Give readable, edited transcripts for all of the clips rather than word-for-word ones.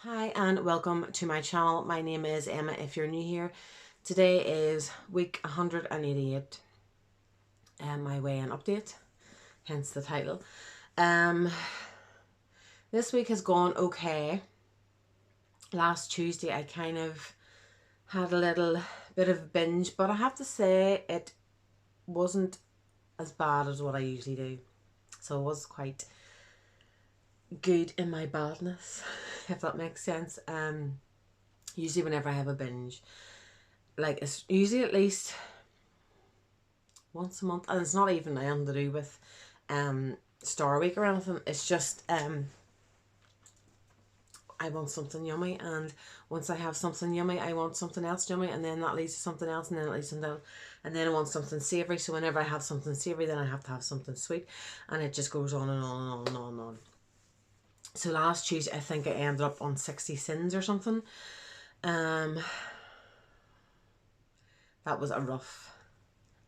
Hi and welcome to my channel. My name is Emma if you're new here. Today is week 188 and my weigh-in update, hence the title. This week has gone okay. Last Tuesday I kind of had a little bit of binge, but I have to say it wasn't as bad as what I usually do. So it was quite good in my badness, if that makes sense. Usually whenever I have a binge, like it's usually at least once a month, and it's not even anything to do with Star Week or anything. It's just I want something yummy, and once I have something yummy I want something else yummy, and then that leads to something else, and then it leads to something else, and then I want something savoury. So whenever I have something savoury, then I have to have something sweet, and it just goes on and on and on and on and on. So last Tuesday I think I ended up on 60 sins or something. That was a rough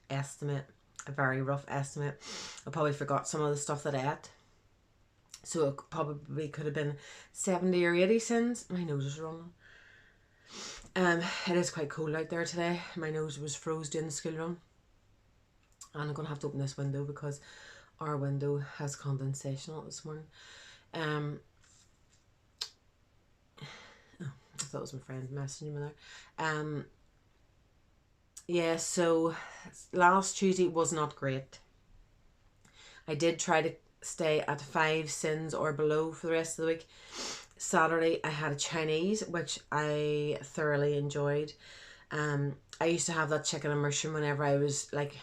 estimate, a very rough estimate. I probably forgot some of the stuff that I ate, so it probably could have been 70 or 80 sins. My nose is running. It is quite cold out there today. My nose was froze doing the school run, and I'm gonna have to open this window because our window has condensation on it this morning. I thought it was my friend messaging me there. Yeah, so last Tuesday was not great. I did try to stay at 5 sins or below for the rest of the week. Saturday I had a Chinese, which I thoroughly enjoyed. I used to have that chicken immersion whenever I was like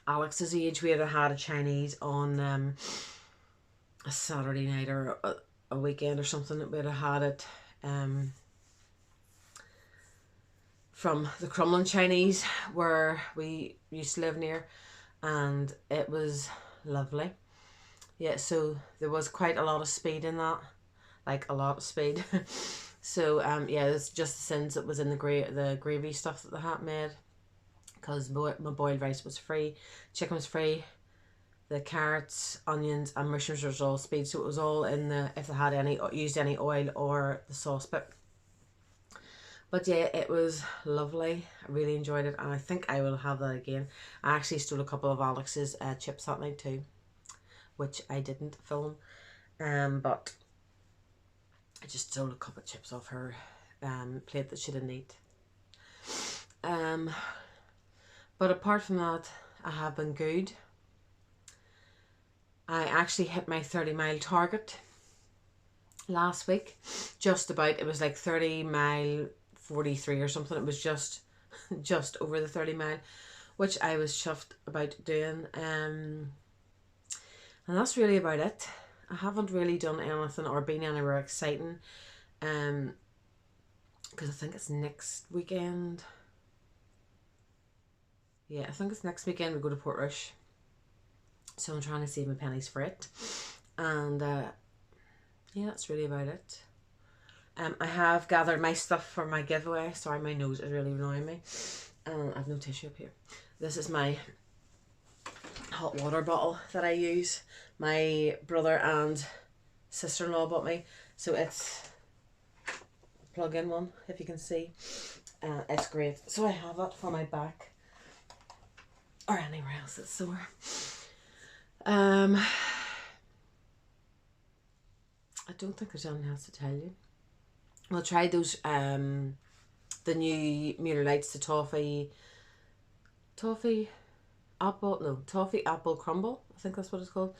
Alex's age. We had a Chinese on a Saturday night or a weekend or something. We'd have had it from the Crumlin Chinese where we used to live near, and it was lovely. Yeah, so there was quite a lot of speed in that, like a lot of speed. So yeah, it's just the sins that was in the gravy stuff that the hat made, because my boiled rice was free, chicken was free, the carrots, onions and mushrooms was all speed, so it was all in the, if they had any used any oil or the sauce bit. But yeah, it was lovely. I really enjoyed it, and I think I will have that again. I actually stole a couple of Alex's chips that night too, which I didn't film, but I just stole a couple of chips off her plate that she didn't eat. But apart from that, I have been good. I actually hit my 30-mile target last week, just about. It was like 30 mile 43 or something. It was just over the 30 mile, which I was chuffed about doing. And that's really about it. I haven't really done anything or been anywhere exciting, because I think it's next weekend. Yeah, I think it's next weekend we go to Portrush, so I'm trying to save my pennies for it. And yeah, that's really about it. I have gathered my stuff for my giveaway. Sorry, my nose is really annoying me. I have no tissue up here. This is my hot water bottle that I use. My brother and sister-in-law bought me, so it's a plug-in one, if you can see. It's great, so I have it for my back or anywhere else that's sore. I don't think there's anything else to tell you. We'll try those the new Mueller Lights, the toffee apple crumble, I think that's what it's called.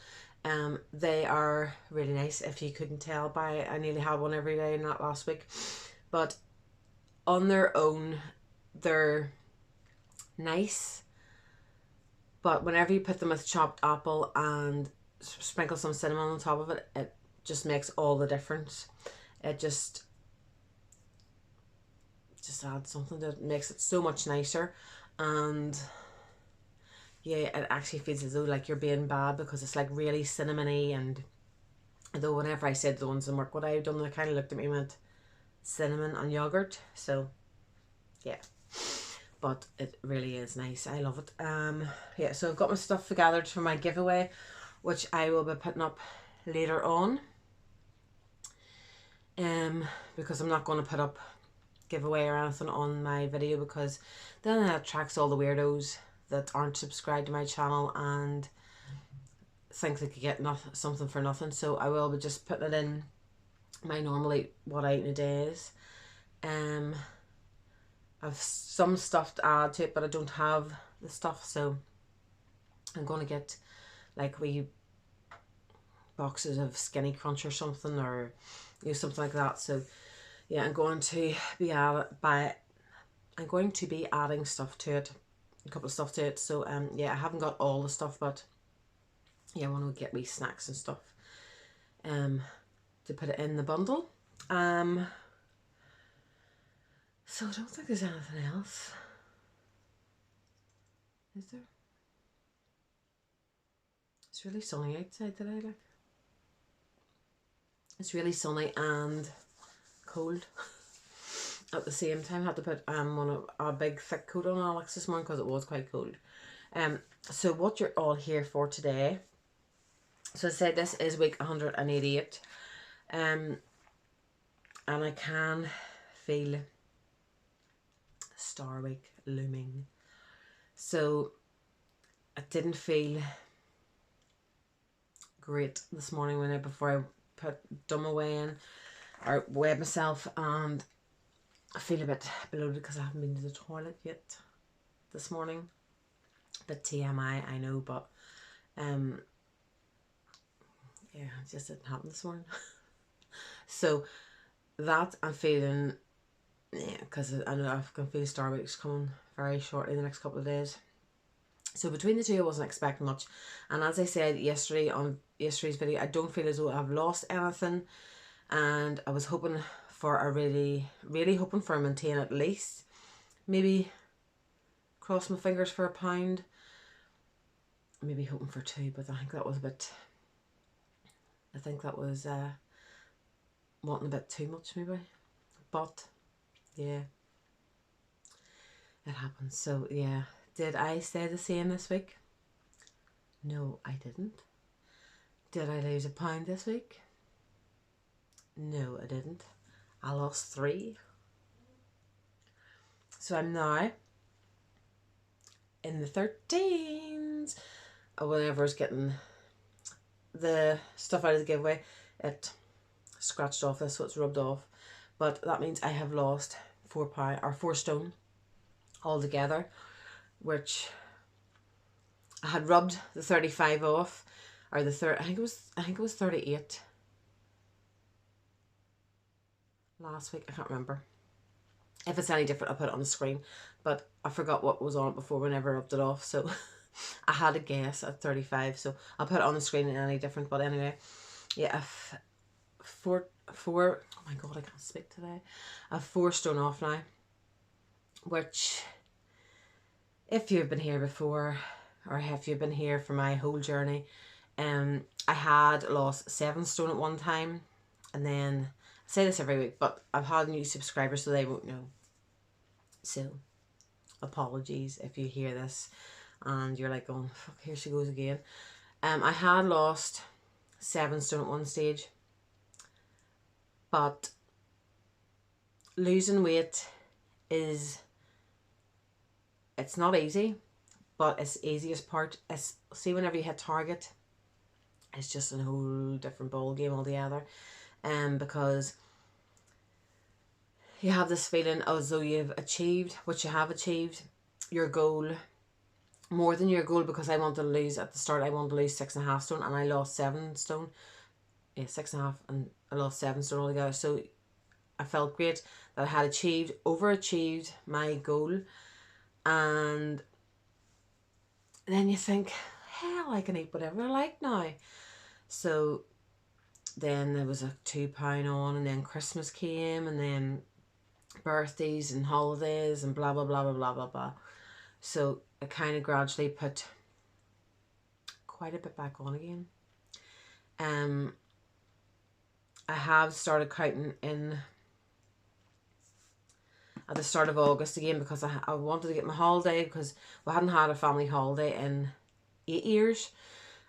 They are really nice. If you couldn't tell by, I nearly had one every day in that last week, but on their own they're nice, but whenever you put them with chopped apple and sprinkle some cinnamon on top of it, it just makes all the difference. It just adds something that makes it so much nicer. And yeah, it actually feels as though like you're being bad, because it's like really cinnamony. And though whenever I said the ones in work what I've done, they kind of looked at me and went, cinnamon and yogurt. So yeah, but it really is nice. I love it. Yeah, so I've got my stuff gathered for my giveaway, which I will be putting up later on. because I'm not going to put up giveaway or anything on my video, because then it attracts all the weirdos that aren't subscribed to my channel and think they could get something for nothing. So I will be just putting it in my normally what I eat in a day is. I've some stuff to add to it, but I don't have the stuff, so I'm going to get like wee boxes of Skinny Crunch or something, or something like that. So yeah, I'm going to be adding stuff to it, a couple of stuff to it. So yeah, I haven't got all the stuff, but yeah, I want to get wee snacks and stuff to put it in the bundle. So I don't think there's anything else. Is there? It's really sunny outside today, like. It's really sunny and cold at the same time. I had to put a big thick coat on Alex this morning because it was quite cold. So what you're all here for today. So I said this is week 188. And I can feel Star Week looming. So I didn't feel great this morning before I done my weigh in or weighed myself, and I feel a bit bloated because I haven't been to the toilet yet this morning. Bit TMI, I know, but yeah, it just didn't happen this morning. So that I'm feeling, yeah, because I know I can feel Star Week's coming very shortly in the next couple of days. So between the two, I wasn't expecting much. And as I said yesterday on yesterday's video, I don't feel as though I've lost anything. And I was hoping for really hoping for a maintain at least. Maybe cross my fingers for £1. Maybe hoping for 2, but I think that was a bit... I think that was wanting a bit too much maybe. But yeah, it happens. So yeah. Did I stay the same this week? No, I didn't. Did I lose £1 this week? No, I didn't. I lost 3. So I'm now in the 13s. Whenever I was getting the stuff out of the giveaway, it scratched off this, so it's rubbed off. But that means I have lost £4 or 4 stone altogether, which I had rubbed the 35 off, or the I think it was 38 last week. I can't remember. If it's any different, I'll put it on the screen. But I forgot what was on it before whenever I rubbed it off, so I had a guess at 35. So I'll put it on the screen in any different. But anyway, yeah, four. Oh my god, I can't speak today. I have 4 stone off now, which, if you've been here before, or if you've been here for my whole journey, I had lost 7 stone at one time, and then I say this every week, but I've had new subscribers, so they won't know. So apologies if you hear this and you're like, oh fuck, here she goes again. I had lost 7 stone at one stage, but losing weight it's not easy, but it's the easiest part. See, whenever you hit target, it's just a whole different ball game altogether. Because you have this feeling as though you've achieved what you have achieved, your goal, more than your goal, because I wanted to lose at the start, I wanted to lose 6.5 stone, and I lost 7 stone. Yeah, 6.5, and I lost 7 stone altogether. So I felt great that I had overachieved my goal. And then you think, hell, I can eat whatever I like now. So then there was a £2 on, and then Christmas came, and then birthdays and holidays and blah blah blah blah blah blah blah. So I kind of gradually put quite a bit back on again. I have started counting in at the start of August again, because I wanted to get my holiday, because we hadn't had a family holiday in 8 years.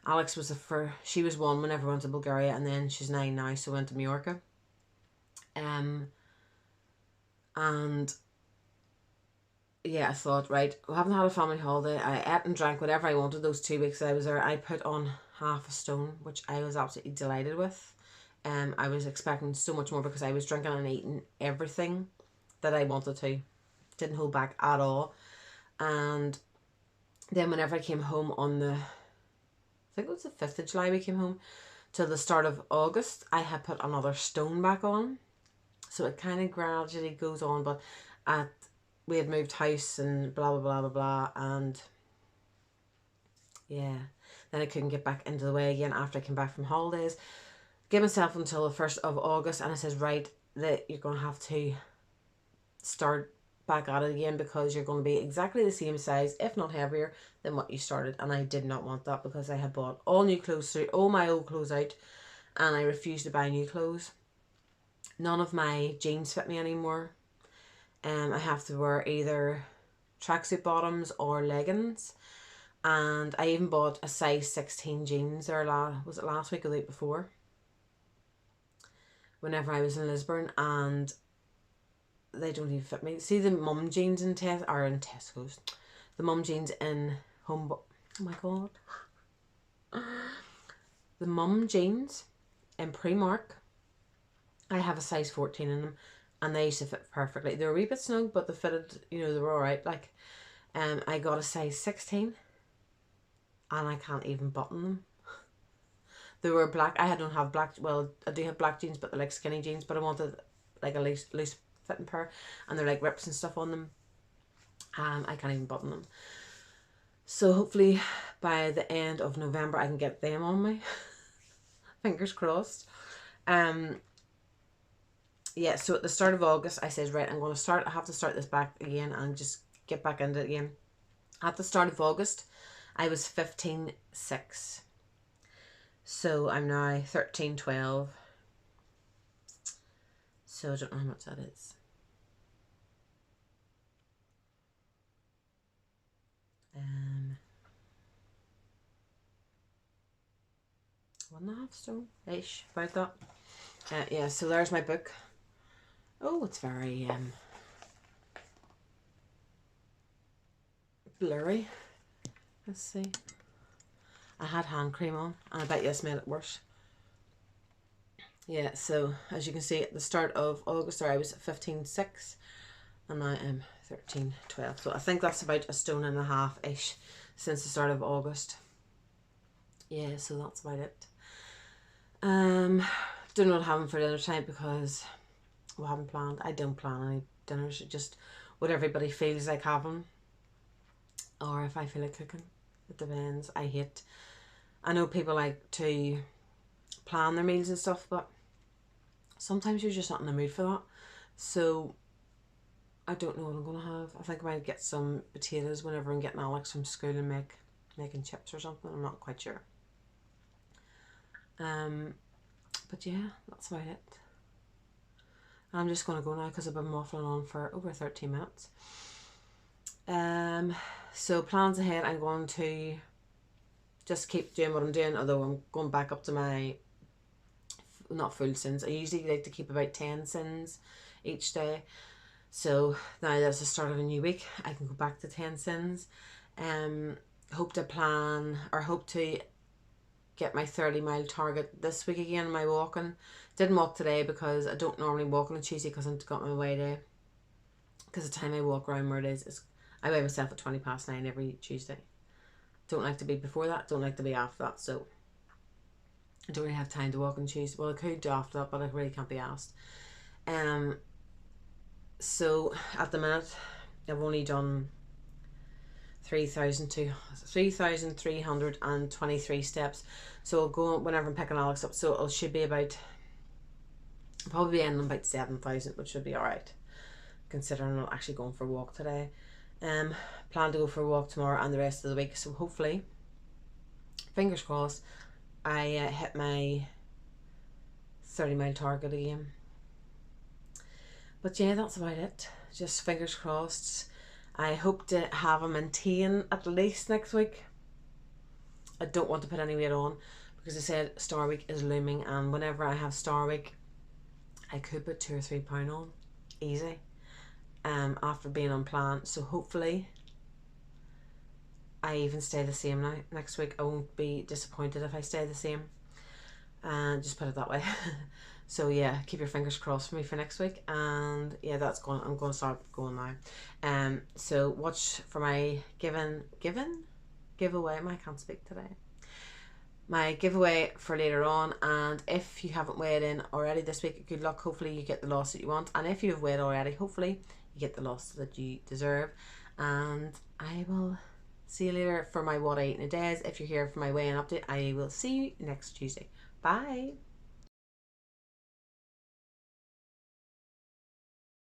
Alex was she was 1 whenever we went to Bulgaria, and then she's 9 now, so we went to Mallorca. And yeah, I thought, right, we haven't had a family holiday. I ate and drank whatever I wanted those 2 weeks I was there. I put on half a stone, which I was absolutely delighted with. I was expecting so much more because I was drinking and eating everything that I wanted to. Didn't hold back at all. And then whenever I came home on I think it was the 5th of July we came home, till the start of August, I had put another stone back on. So it kind of gradually goes on, but we had moved house and blah, blah, blah, blah, blah, and yeah, then I couldn't get back into the way again after I came back from holidays. Gave myself until the 1st of August, and it says, right, that you're going to have to start back at it again, because you're going to be exactly the same size, if not heavier, than what you started. And I did not want that, because I had bought all new clothes, through all my old clothes out, and I refused to buy new clothes. None of my jeans fit me anymore. I have to wear either tracksuit bottoms or leggings. And I even bought a size 16 jeans there, was it last week or the week before? Whenever I was in Lisburn, and they don't even fit me. See the mum jeans in Tesco's. The mum jeans in Home... Oh my god. The mum jeans in Primark, I have a size 14 in them, and they used to fit perfectly. They were a wee bit snug, but they fitted, you know, they were alright. Like, I got a size 16, and I can't even button them. They were black. I don't have black, well, I do have black jeans, but they're like skinny jeans, but I wanted like a loose fitting pair, and they're like rips and stuff on them. I can't even button them. So hopefully by the end of November I can get them on me. Fingers crossed. Yeah, so at the start of August I said, right, I have to start this back again and just get back into it again. At the start of August I was 15.6. So I'm now 13.12. So I don't know how much that is. 1.5 stone ish, about that. Yeah, so there's my book. Oh, it's very blurry. Let's see. I had hand cream on, and I bet you this made it worse. Yeah, so as you can see, at the start of August I was 15.6, and now I'm 13.12. So I think that's about 1.5 stone ish since the start of August. Yeah, so that's about it. Don't know what I'm having for dinner tonight, because we haven't planned. I don't plan any dinners, just what everybody feels like having, or if I feel like cooking. It depends. I know people like to plan their meals and stuff, but sometimes you're just not in the mood for that. So I don't know what I'm going to have. I think I might get some potatoes whenever I'm getting Alex from school and making chips or something. I'm not quite sure. But yeah, that's about it. I'm just going to go now because I've been waffling on for over 13 minutes. So plans ahead, I'm going to just keep doing what I'm doing, although I'm going back up to my, not full sins. I usually like to keep about 10 sins each day. So now that's the start of a new week, I can go back to 10 sins. Hope to get my 30-mile target this week again, my walking. Didn't walk today because I don't normally walk on a Tuesday because I've got my away day. Because the time I walk around where it is I weigh myself at 9:20 every Tuesday. Don't like to be before that, don't like to be after that, so I don't really have time to walk on Tuesday. Well, I could do after that, but I really can't be asked. So at the minute I've only done 3,323 steps. So I'll go whenever I'm picking Alex up, so it should be about, probably end on about 7,000, which should be alright, considering I'm not actually going for a walk today. Plan to go for a walk tomorrow and the rest of the week, so hopefully, fingers crossed, I hit my 30-mile target again. But yeah, that's about it. Just fingers crossed. I hope to have a maintain at least next week. I don't want to put any weight on, because I said Star Week is looming, and whenever I have Star Week I could put 2 or 3 pound on easy after being on plan. So hopefully I even stay the same now next week. I won't be disappointed if I stay the same, and just put it that way. So yeah, keep your fingers crossed for me for next week. And yeah, I'm going to start going now. So watch for my giveaway. I can't speak today. My giveaway for later on. And if you haven't weighed in already this week, good luck. Hopefully you get the loss that you want, and if you have weighed already, hopefully you get the loss that you deserve. And I will see you later for my what I eat in a day. If you're here for my weigh-in update, I will see you next Tuesday. Bye.